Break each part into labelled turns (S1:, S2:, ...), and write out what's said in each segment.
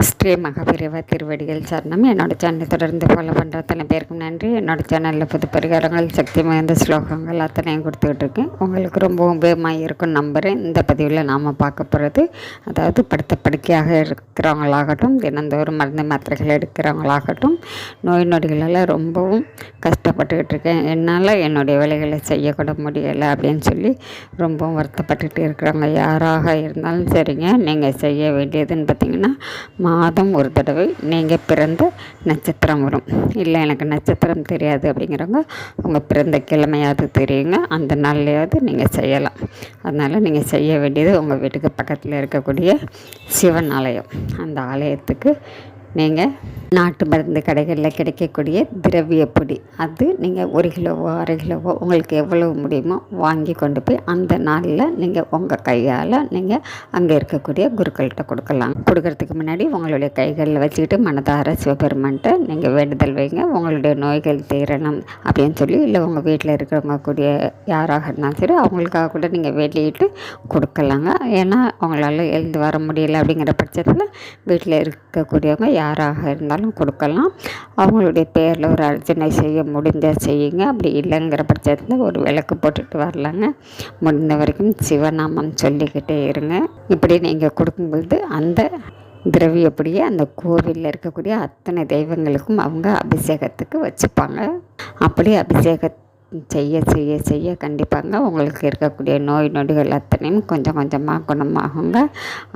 S1: ஸ்ரீ மகாபெரிவா திருவடிகள் சரணம். என்னோடய சேனலை தொடர்ந்து ஃபாலோ பண்ணுற அத்தனை பேருக்கும் நன்றி. என்னோடய சேனலில் புது பரிகாரங்கள், சக்தி வாய்ந்த ஸ்லோகங்கள் அத்தனையும் கொடுத்துக்கிட்டு இருக்கேன். உங்களுக்கு ரொம்ப உபயோகமாக இருக்கும் நம்புகிறேன். இந்த பதிவில் நாம் பார்க்க போகிறது, அதாவது படுத்த படுக்கையாக இருக்கிறவங்களாகட்டும், தினந்தோறும் மருந்து மாத்திரைகள் எடுக்கிறவங்களாகட்டும், நோய் நொடிகளால் ரொம்பவும் கஷ்டப்பட்டுக்கிட்டு இருக்கேன், என்னால் என்னுடைய வேலைகளை செய்யக்கூட முடியலை அப்படின்னு சொல்லி ரொம்பவும் வருத்தப்பட்டுக்கிட்டு இருக்கிறவங்க யாராக இருந்தாலும் சரிங்க, நீங்கள் செய்ய வேண்டியதுன்னு பார்த்திங்கன்னா, மாதம் ஒரு தடவை நீங்கள் பிறந்த நட்சத்திரம் வரும். இல்லை எனக்கு நட்சத்திரம் தெரியாது அப்படிங்கிறவங்க உங்கள் பிறந்த கிழமையாவது தெரியுங்க, அந்த நாள்லையாவது நீங்கள் செய்யலாம். அதனால் நீங்கள் செய்ய வேண்டியது, உங்கள் வீட்டுக்கு பக்கத்தில் இருக்கக்கூடிய சிவன் ஆலயம், அந்த ஆலயத்துக்கு நீங்கள் நாட்டு மருந்து கடைகளில் கிடைக்கக்கூடிய திரவிய பொடி, அது நீங்கள் 1 கிலோவோ 1/2 கிலோவோ உங்களுக்கு எவ்வளவு முடியுமோ வாங்கி கொண்டு போய் அந்த நாளில் நீங்கள் உங்கள் கையால் நீங்கள் அங்கே இருக்கக்கூடிய குருக்கள்கிட்ட கொடுக்கலாம். கொடுக்கறதுக்கு முன்னாடி உங்களுடைய கைகளில் வச்சுக்கிட்டு மனதார சிவபெருமான்கிட்ட நீங்கள் வேண்டுதல் வைங்க, உங்களுடைய நோய்கள் தீரணும் அப்படின்னு சொல்லி. இல்லை உங்கள் வீட்டில் இருக்கிறவங்க கூடிய யாராக இருந்தாலும் சரி, அவங்களுக்காக கூட நீங்கள் வேண்டிக்கிட்டு கொடுக்கலாங்க. ஏன்னா அவங்களால எழுந்து வர முடியலை அப்படிங்கிற பட்சத்தில் வீட்டில் இருக்கக்கூடியவங்க யாராக இருந்தாலும் கொடுக்கலாம். அவங்களுடைய பேரில் ஒரு அர்ச்சனை செய்ய முடிஞ்சால் செய்யுங்க. அப்படி இல்லைங்கிற பட்சத்தில் ஒரு விளக்கு போட்டுட்டு வரலாங்க. முடிந்த வரைக்கும் சிவநாமம் சொல்லிக்கிட்டே இருங்க. இப்படி நீங்கள் கொடுக்கும்பொழுது அந்த திரவியப்படியே அந்த கோவிலில் இருக்கக்கூடிய அத்தனை தெய்வங்களுக்கும் அவங்க அபிஷேகத்துக்கு வச்சுப்பாங்க. அப்படி அபிஷேக செய்ய செய்ய செய்ய கண்டிப்பாங்க உங்களுக்கு இருக்கக்கூடிய நோய் நொடிகள் அத்தனையும் கொஞ்சம் கொஞ்சமாக குணமாகுங்க.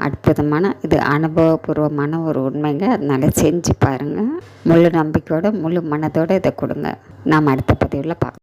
S1: அற்புதமான, இது அனுபவபூர்வமான ஒரு உண்மைங்க. அதனால் செஞ்சு பாருங்கள். முழு நம்பிக்கையோடு முழு மனதோடு இதை கொடுங்க. நாம் அடுத்த பதிவில் பார்க்கலாம்.